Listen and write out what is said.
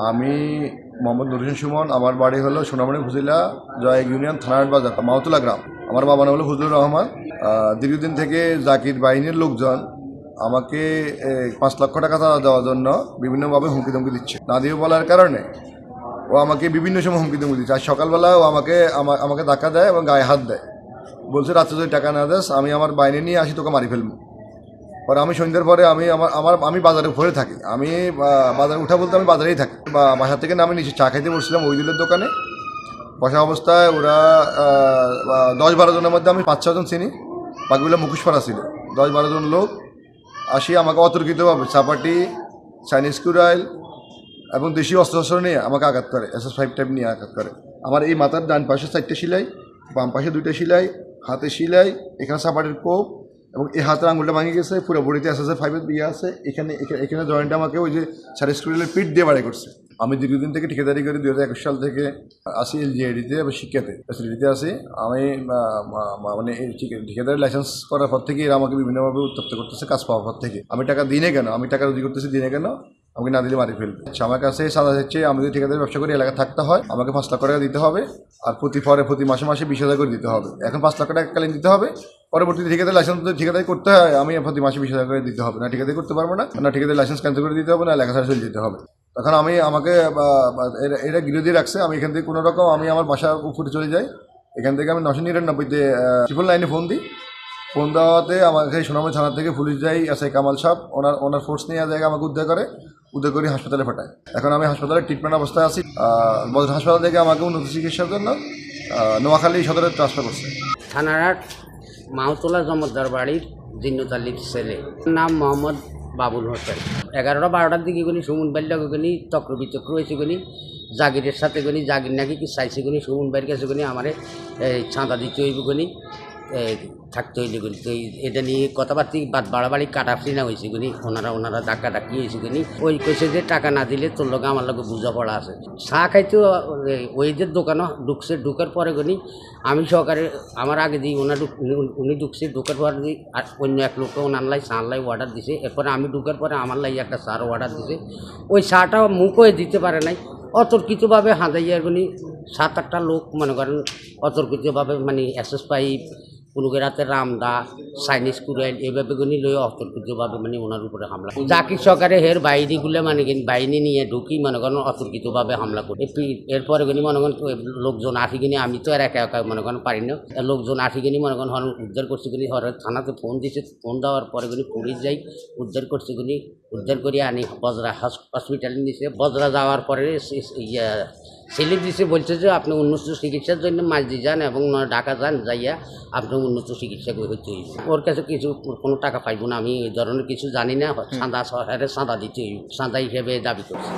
আমি মোহাম্মদ নুর হোসেন সুমন। আমার বাড়ি হলো সোনামণি উপজেলা জয় ইউনিয়ন থানার বাজার মাওতুলা গ্রাম। আমার বাবার নাম হলো ফজলুর রহমান। দীর্ঘদিন থেকে জাকির বাহিনীর লোকজন আমাকে 5 লক্ষ টাকা দেওয়ার জন্য বিভিন্নভাবে হুমকি ধমকি দিচ্ছে। না দিয়ে বলার কারণে ও আমাকে বিভিন্ন সময় হুমকি ধমকি দিচ্ছে। আজ সকালবেলা ও আমাকে ধাক্কা দেয় এবং গায়ে হাত দেয়, বলছে রাত্রে যদি টাকা না দেস আমি আমার বাহিনী নিয়ে আসি, তোকে মারি ফেলবো। পরে আমি সন্ধ্যার পরে আমি বাজারে ঘুরে থাকি। আমি বাজারে উঠা বলতে আমি বাজারেই থাকি। বাসা থেকে নামে নিচে চা খাইতে বসছিলাম ওইদুলের দোকানে। বসা অবস্থায় ওরা 10-12 জনের মধ্যে আমি 5-6 জন চিনি, বাকিগুলো মুখোশ পরা ছিল। 10-12 জন লোক আসি আমাকে অতর্কিতভাবে চাপাটি, চাইনিজ কুড়াইল এবং দেশি অস্ত্র নিয়ে আমাকে আঘাত করে। SS5 টাইপ নিয়ে আঘাত করে। আমার এই মাথার ডান পাশে 4টে সেলাই, বাম পাশে 2টে সেলাই, হাতে সেলাই, এখানে চাপাটির কোপ এবং এই হাতের আঙুলটা ভাঙে গেছে। পুরো বডিতে SS5 দিয়ে আছে। এখানে জয়েন্টটা আমাকে ওই যে চাইনিজ কুড়াইলের পিঠ দিয়ে বাড়ি করছে। আমি দীর্ঘদিন থেকে ঠিকাদারি করি। 2021 সাল থেকে আসি LGID-তে এবং শিক্ষাতে ফ্যাসিলিটিতে আসি। আমি মানে এই ঠিকাদারি লাইসেন্স করার পর থেকে এরা আমাকে বিভিন্নভাবে উত্তপ্ত করতেছে। কাজ পাওয়ার পর থেকে আমি টাকা দিনে কেন, আমি টাকা রুজি করতেছি দিনে কেন, আমাকে না দিলে মারি ফেলবে। আমার কাছে সাজা হচ্ছে আমি যদি ঠিকাদারি ব্যবসা করি এলাকায় থাকতে হয়, আমাকে 5 লাখ টাকা দিতে হবে আর প্রতি মাসে 20,000 করে দিতে হবে। এখন 5 লাখ টাকা কালীন দিতে হবে। পরবর্তীতে ঠিকাদারি লাইসেন্স ঠিকাদারি করতে হয়, আমি প্রতি মাসে 20,000 করে দিতে হবে। না ঠিকাদারি করতে পারবো না, না ঠিকাদারি লাইসেন্স ক্যান্সেল করে দিতে হবে, না এলাকা ছাড়া চলে যেতে হবে। তখন আমাকে এরা বিরোধী রাখছে। আমি এখান থেকে কোনো রকম আমি আমার বাসার উপরে চলে যাই। এখান থেকে আমি 999-তে 999 ফোন দিই। ফোন দেওয়াতে আমাকে সোনামণি থানা থেকে পুলিশ যাই, SI কামাল সাহেব ওনার ফোর্স নিয়ে জায়গায় আমাকে উদ্ধার করে হাসপাতালে পাঠায়। এখন আমি হাসপাতালে ট্রিটমেন্ট অবস্থায় আছি। বদর হাসপাতাল থেকে আমাকে উন্নত চিকিৎসার জন্য নোয়াখালী সদরে ট্রান্সফার করছে। থানার মাওতলা জমদ্দার বাড়ির জিন্নতালির ছেলে, নাম মোহাম্মদ বাবুল হোসেন। 11টা-12টার দিকে গুনি সুমন বাড়ির লগে গুনি চক্র বিচক্র হয়েছে গুনি জাগিরের সাথে গুনি জাগির নাকি কি চাইছে গুনি সুমন বাড়ির কাছে গুনি আমারে চাঁদা দিতে হইব গুনি থাকতে হইলে গুনি। তো এটা নিয়ে কথাবার্তি বাড়াবাড়ি কাটাফি না হয়েছে গুনি। ওনারা ডাক্কি হয়েছে গুনি। ওই কইছে যে টাকা না দিলে তোর লোক আমার লোক বুঝা পড়া আছে। চা খাইতে ওই যে দোকানও ঢুকার পরে গুনি আমি সহকারে আমার আগে দিই উনি ঢুকছে। ঢুকার পরে দিই আর অন্য এক লোককে ওনার চালাই অর্ডার দিছে। এরপরে আমি ঢুকার পরে আমার লাই একটা চার অর্ডার দিছে। ওই চাটা মুখও দিতে পারে নাই। অতর্কিতভাবে হাঁদাইয়ার গুনি 7-8টা লোক মনে করেন অতর্কিতভাবে মানে SS5 পুলুকের হাতে রামদা, চাইনিজ কুড়াইল এইভাবে গুনি লই অতর্কিতভাবে মানে ওনার উপরে হামলা। জাকির সরকারে হের বাহিনীগুলো মানে বাহিনী নিয়ে ঢুকি মনে করেন অতর্কিতভাবে হামলা করি। এরপরে গুনি মনে করেন লোকজন আসি কিনি, আমি তো আর একা মনে করেন পারি না। লোকজন আসি কিনি মনে করেন উদ্ধার করছি কিনি। থানাতে ফোন দিছে। ফোন দেওয়ার পরে গুনি পুলিশ যাই উদ্ধার করছি কিনি। উদ্ধার করে আনি বজরা হসপিটালে নিছে। বজরা যাওয়ার পরে স্লিপ দিছে, বলছে যে আপনি উন্নত চিকিৎসার জন্য মাঝদি যান এবং ঢাকা যান, যাইয়া আপনি উন্নত চিকিৎসা হইতে হইব। ওর কাছে কোনো টাকা পাইব না। আমি এই ধরনের কিছু জানি না। চাঁদা দিতে হইব, চাঁদা হিসেবে দাবি করছি।